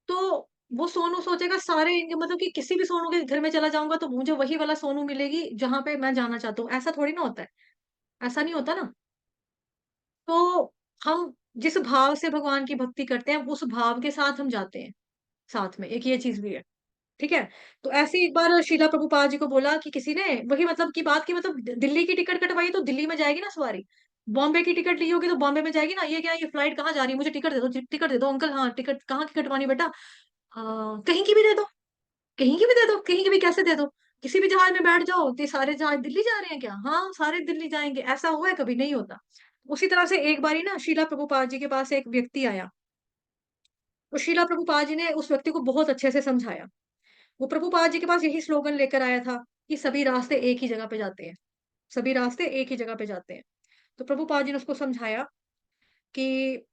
तो वो सोनू सोचेगा सारे इनके मतलब कि किसी भी सोनू के घर में चला जाऊंगा तो मुझे वही वाला सोनू मिलेगी जहां पे मैं जाना चाहता हूँ। ऐसा थोड़ी ना होता है, ऐसा नहीं होता ना। तो हम जिस भाव से भगवान की भक्ति करते हैं उस भाव के साथ हम जाते हैं साथ में, एक ये चीज भी है, ठीक है। तो ऐसे ही एक बार शीला प्रभुपाद जी को बोला कि किसी ने वही मतलब की बात की, मतलब दिल्ली की टिकट कटवाई तो दिल्ली में जाएगी ना सवारी, बॉम्बे की टिकट ली होगी तो बॉम्बे में जाएगी ना। ये क्या, ये फ्लाइट कहाँ जा रही है, मुझे टिकट दे दो, टिकट दे दो अंकल, हाँ टिकट कहाँ की कटवानी बेटा, कहीं की भी दे दो, कहीं की भी दे दो, कहीं की भी कैसे दे दो, किसी भी जहाज में बैठ जाओ, तो सारे जहाज दिल्ली जा रहे हैं क्या, हाँ सारे दिल्ली जाएंगे, ऐसा हुआ है कभी, नहीं होता। उसी तरह से एक बारी ना शीला प्रभुपाद जी के पास एक व्यक्ति आया, तो शीला प्रभुपाद जी ने उस व्यक्ति को बहुत अच्छे से समझाया। वो प्रभुपाद जी के पास यही स्लोगन लेकर आया था कि सभी रास्ते एक ही जगह पे जाते हैं, सभी रास्ते एक ही जगह पे जाते हैं। तो प्रभुपाद जी ने उसको समझाया कि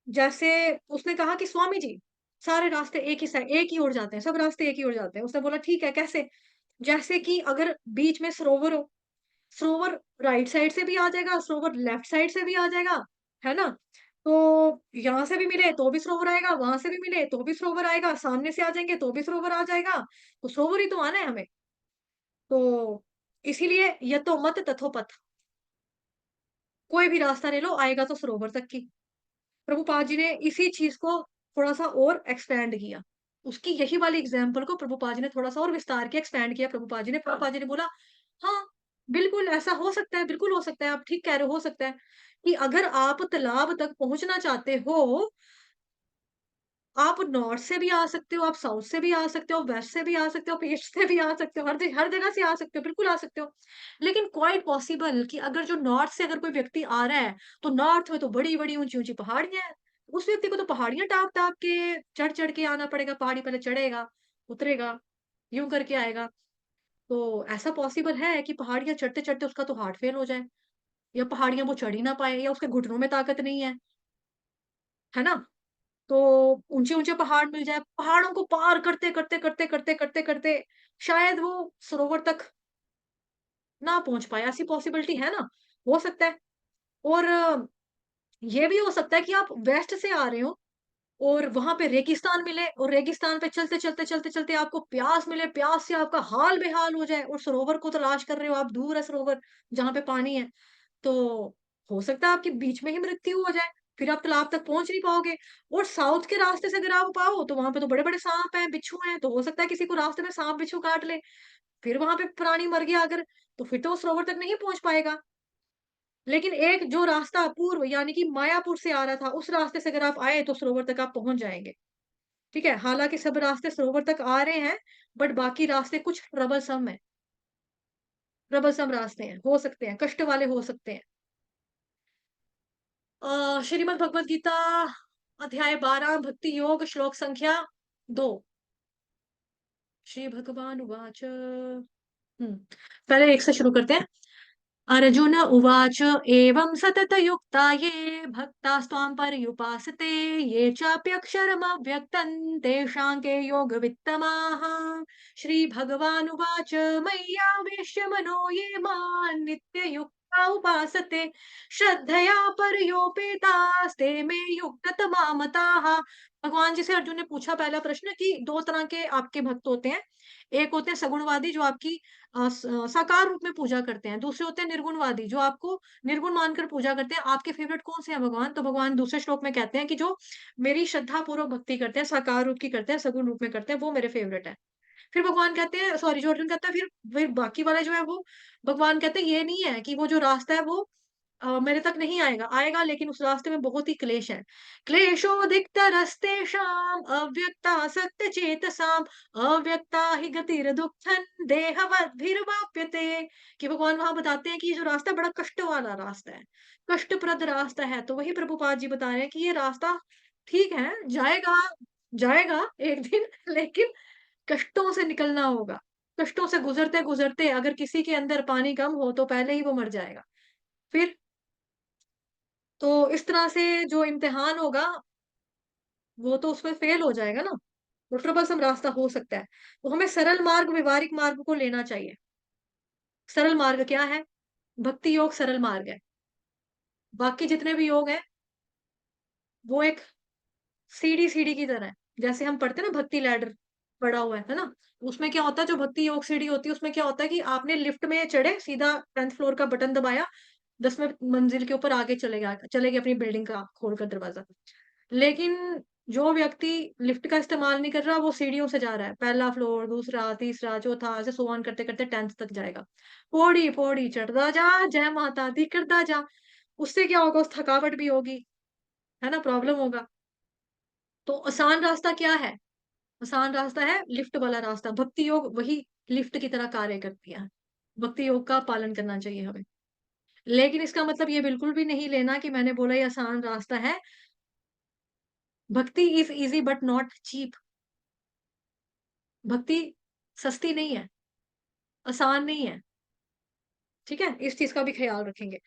जैसे उसने कहा कि स्वामी जी सारे रास्ते एक ही साइड एक ही ओर जाते हैं, सब रास्ते एक ही ओर जाते हैं। उसने बोला ठीक है, कैसे? जैसे कि अगर बीच में सरोवर हो, सरोवर राइट साइड से भी आ जाएगा, सरोवर लेफ्ट साइड से भी आ जाएगा, है ना। तो यहाँ से भी मिले तो भी सरोवर आएगा, वहां से भी मिले तो भी सरोवर आएगा, सामने से आ जाएंगे तो भी सरोवर आ जाएगा, तो सरोवर ही तो आना है हमें। तो इसीलिए यतो मत तथो पथ, कोई भी रास्ता ले लो आएगा तो सरोवर तक की। प्रभुपाद जी ने इसी चीज को थोड़ा सा और एक्सपेंड किया, उसकी यही वाली एग्जाम्पल को प्रभुपाद जी ने थोड़ा सा और विस्तार के एक्सपेंड किया। प्रभुपाद जी ने बोला हाँ बिल्कुल ऐसा हो सकता है, बिल्कुल हो सकता है, आप ठीक कह रहे हो सकता है कि अगर आप तालाब तक पहुंचना चाहते हो, आप नॉर्थ से भी आ सकते हो, आप साउथ से भी आ सकते हो, वेस्ट से भी आ सकते हो, ईस्ट से भी आ सकते हो, हर जगह से आ सकते हो, बिल्कुल आ सकते हो। लेकिन क्वाइट पॉसिबल कि अगर जो नॉर्थ से अगर कोई व्यक्ति आ रहा है, तो नॉर्थ में तो बड़ी बड़ी ऊंची ऊंची पहाड़ियां हैं, उस व्यक्ति को तो पहाड़ियां टाप टाप के चढ़ चढ़ के आना पड़ेगा, पहाड़ी पहले चढ़ेगा, उतरेगा, यूं करके आएगा। तो ऐसा पॉसिबल है कि पहाड़ियां चढ़ते चढ़ते उसका तो हार्ट फेल हो जाए, या पहाड़ियां वो चढ़ ही ना पाए, या उसके घुटनों में ताकत नहीं है ना। तो ऊंचे ऊंचे पहाड़ मिल जाए, पहाड़ों को पार करते करते करते करते करते करते शायद वो सरोवर तक ना पहुंच पाए, ऐसी पॉसिबिलिटी है ना, हो सकता है। और ये भी हो सकता है कि आप वेस्ट से आ रहे हो और वहां पे रेगिस्तान मिले और रेगिस्तान पे चलते चलते चलते चलते आपको प्यास मिले, प्यास से आपका हाल बेहाल हो जाए और सरोवर को तलाश कर रहे हो आप, दूर है सरोवर जहां पे पानी है, तो हो सकता है आपकी बीच में ही मृत्यु हो जाए, फिर आप तालाब तक पहुंच नहीं पाओगे। और साउथ के रास्ते से अगर आप पाओ तो वहां पे तो बड़े बड़े सांप हैं, बिच्छू हैं, तो हो सकता है किसी को रास्ते में सांप बिच्छू काट ले, फिर वहां पे प्राणी मर गया अगर, तो फिर तो वो सरोवर तक नहीं पहुंच पाएगा। लेकिन एक जो रास्ता पूर्व यानी कि मायापुर से आ रहा था, उस रास्ते से अगर आप आए तो सरोवर तक आप पहुंच जाएंगे। ठीक है, हालांकि सब रास्ते सरोवर तक आ रहे हैं, बट बाकी रास्ते कुछ ट्रबलसम है, ट्रबलसम रास्ते हैं, हो सकते हैं कष्ट वाले हो सकते हैं। श्रीमद् भगवत गीता अध्याय 12 भक्ति योग श्लोक संख्या 2। श्री भगवान उवाच। पहले एक से शुरू करते हैं। अर्जुन उवाच एवं सततयुक्ता ये भक्तास्त्वां पर्युपासते ये चाप्यक्षरमव्यक्तं तेषां के योगवित्तमाः। श्रीभगवानुवाच मय्यावेश्य मनो ये मां नित्ययुक्ता उपासते श्रद्धया पर्योपेतास्ते मे युक्ततमा मताः। भगवान जी से अर्जुन ने पूछा पहला प्रश्न कि दो तरह के आपके भक्त होते हैं, एक होते हैं सगुणवादी जो आपकी साकार रूप में पूजा करते हैं, दूसरे होते हैं निर्गुणवादी जो आपको निर्गुण मानकर पूजा करते हैं। आपके फेवरेट कौन से हैं भगवान? तो भगवान दूसरे श्लोक में कहते हैं कि जो मेरी श्रद्धा पूर्वक भक्ति करते हैं, साकार रूप की करते हैं, सगुण रूप में करते हैं, वो मेरे फेवरेट है। फिर भगवान कहते हैं, सॉरी जो अर्जुन कहता है, फिर बाकी वाले जो है वो भगवान कहते हैं ये नहीं है कि वो जो रास्ता है वो मेरे तक नहीं आएगा, आएगा लेकिन उस रास्ते में बहुत ही क्लेश है। क्लेशोदिक्तरस्तेषाम् अव्यक्ता सत्यचेतसाम् अव्यक्ता हि गतिर्दुःखं देहवद्भिर्वाप्यते। कि भगवान वहां बताते हैं कि ये जो रास्ता है बड़ा कष्ट वाला रास्ता है, कष्टप्रद रास्ता है। तो वही प्रभुपाद जी बता रहे हैं कि ये रास्ता ठीक है, जाएगा, जाएगा एक दिन, लेकिन कष्टों से निकलना होगा। कष्टों से गुजरते गुजरते अगर किसी के अंदर पानी कम हो तो पहले ही वो मर जाएगा। फिर तो इस तरह से जो इम्तिहान होगा वो तो उसमें फेल हो जाएगा ना, वो ट्रबलसम रास्ता हो सकता है। तो हमें सरल मार्ग, व्यवहारिक मार्ग को लेना चाहिए। सरल मार्ग क्या है? भक्ति योग सरल मार्ग है। बाकी जितने भी योग हैं वो एक सीढ़ी सीढ़ी की तरह है। जैसे हम पढ़ते हैं ना भक्ति लैडर पड़ा हुआ है ना, उसमें क्या होता है, जो भक्ति योग सीढ़ी होती है उसमें क्या होता है कि आपने लिफ्ट में चढ़े, सीधा 10th फ्लोर का बटन दबाया, 10वें मंजिल के ऊपर आगे चले गए अपनी बिल्डिंग का खोलकर दरवाजा। लेकिन जो व्यक्ति लिफ्ट का इस्तेमाल नहीं कर रहा वो सीढ़ियों से जा रहा है, पहला फ्लोर, दूसरा, तीसरा, चौथा, ऐसे सो ऑन करते करते 10th तक जाएगा। पौड़ी पौड़ी चढ़ता जा, जय माता दी करता जा। उससे क्या होगा, उस थकावट भी होगी, है ना, प्रॉब्लम होगा। तो आसान रास्ता क्या है? आसान रास्ता है लिफ्ट वाला रास्ता। भक्ति योग वही लिफ्ट की तरह कार्य करती है। भक्ति योग का पालन करना चाहिए हमें। लेकिन इसका मतलब ये बिल्कुल भी नहीं लेना कि मैंने बोला ये आसान रास्ता है। Bhakti is easy but not cheap. Bhakti सस्ती नहीं है, आसान नहीं है। ठीक है, इस चीज का भी ख्याल रखेंगे।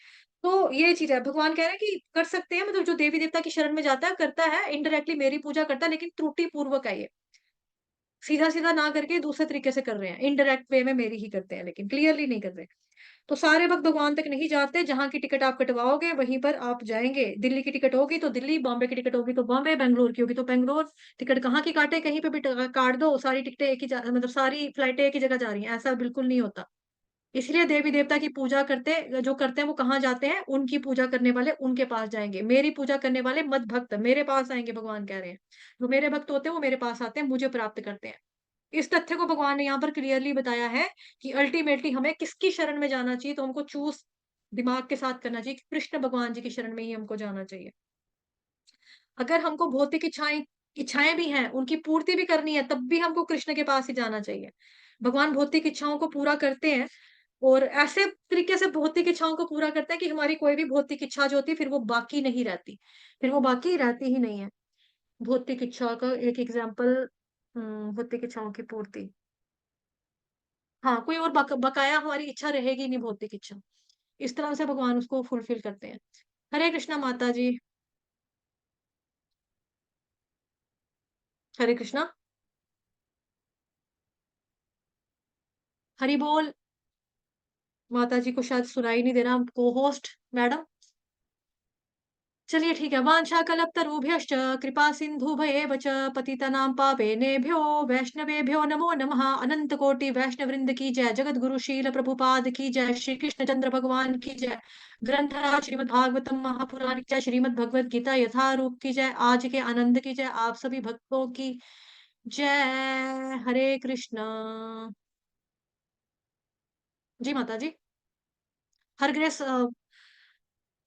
तो ये चीज है, भगवान कह रहे हैं कि कर सकते हैं, मतलब जो देवी देवता की शरण में जाता है करता है, इनडायरेक्टली मेरी पूजा करता है, लेकिन त्रुटि पूर्वक है ये, सीधा सीधा ना करके दूसरे तरीके से कर रहे हैं, इनडायरेक्ट वे में मेरी ही करते हैं, लेकिन क्लियरली नहीं कर रहे। तो सारे भक्त भगवान तक नहीं जाते। जहां की टिकट आप कटवाओगे वहीं पर आप जाएंगे। दिल्ली की टिकट होगी तो दिल्ली, बॉम्बे की टिकट होगी तो बॉम्बे, बेंगलोर की होगी तो बेंगलोर। टिकट कहाँ की काटे, कहीं पे भी काट दो, सारी टिकटें एक ही मतलब सारी फ्लाइटें एक ही जगह जा रही हैं, ऐसा बिल्कुल नहीं होता। इसलिए देवी देवता की पूजा करते जो करते हैं वो कहाँ जाते हैं, उनकी पूजा करने वाले उनके पास जाएंगे। मेरी पूजा करने वाले मत भक्त मेरे पास आएंगे, भगवान कह रहे हैं। जो मेरे भक्त होते हैं वो मेरे पास आते हैं, मुझे प्राप्त करते हैं। इस तथ्य को भगवान ने यहाँ पर क्लियरली बताया है कि अल्टीमेटली हमें किसकी शरण में जाना चाहिए, तो हमको चूज दिमाग के साथ करना चाहिए कि कृष्ण भगवान जी की शरण में ही हमको जाना चाहिए। अगर हमको भौतिक इच्छाएं इच्छाएं भी हैं, उनकी पूर्ति भी करनी है, तब भी हमको कृष्ण के पास ही जाना चाहिए। भगवान भौतिक इच्छाओं को पूरा करते हैं और ऐसे तरीके से भौतिक इच्छाओं को पूरा करते हैं कि हमारी कोई भी भौतिक इच्छा जो होती है फिर वो बाकी नहीं रहती, फिर वो बाकी रहती ही नहीं है। भौतिक इच्छा का एक एग्जाम्पल, भौतिक इच्छाओं की पूर्ति, हाँ कोई और बकाया हमारी इच्छा रहेगी नहीं, भौतिक इच्छा। इस तरह से भगवान उसको फुलफिल करते हैं। हरे कृष्णा माता जी। हरे कृष्णा। हरि बोल। माता जी को शायद सुनाई नहीं दे रहा, को होस्ट मैडम। चलिए ठीक है। वाञ्छा कल्पतरुभ्यश्च कृपा सिन्धुभयेव च पतितानां पावनेभ्यो वैष्णवेभ्यो नमो नमः। अनंत कोटि वैष्णव वृंद की जय। जगत गुरु शील प्रभुपाद की जय। श्री कृष्ण चंद्र भगवान की जय। ग्रंथराज श्रीमद् भागवतम महापुराण की जय। श्रीमद् भगवत गीता यथारूप की जय। आज के आनंद की जय। आप सभी भक्तों की जय। हरे कृष्णा। जी माता जी। हर ग्रेस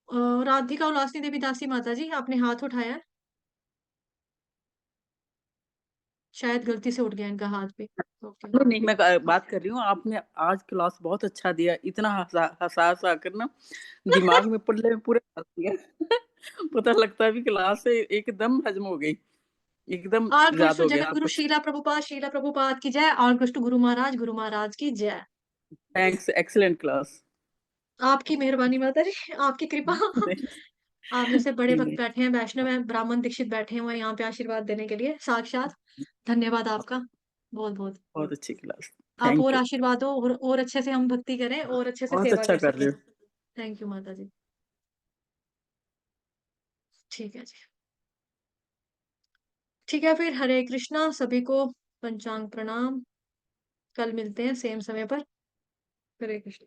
राधिका उल्लासनी देवी दासी माता जी, आपने हाथ उठाया है? शायद गलती से उठ गया इनका हाथ भी। ओके। नहीं नहीं, मैं बात कर रही हूँ। आपने आज क्लास बहुत अच्छा दिया, इतना हंसा हंसा कर ना दिमाग में पल्ले में पूरे डाल दिया। पता लगता है भी क्लास से एकदम हजम हो गई, एकदम और याद कृष्ण हो गया जगत सब गुरु कुछ। शीला प्रभुपाद की जय। और कृष्ण गुरु महाराज की जय। Thanks, excellent class. आपकी मेहरबानी माता जी, आपकी कृपा। आप जैसे बड़े भक्त नहीं, बैठे हैं, वैष्णव हैं, ब्राह्मण दीक्षित बैठे हुए हैं यहाँ पे आशीर्वाद देने के लिए, साक्षात धन्यवाद आपका बहुत बहुत। बहुत अच्छी क्लास। आप थैंक और यू। आशीर्वाद हो और अच्छे से हम भक्ति करें और अच्छे से बहुत सेवा अच्छा कर कर सकें। रहे हो। थैंक यू माता जी। ठीक है जी। ठीक है फिर, हरे कृष्णा सभी को। पंचांग प्रणाम। कल मिलते हैं सेम समय पर। हरे कृष्ण।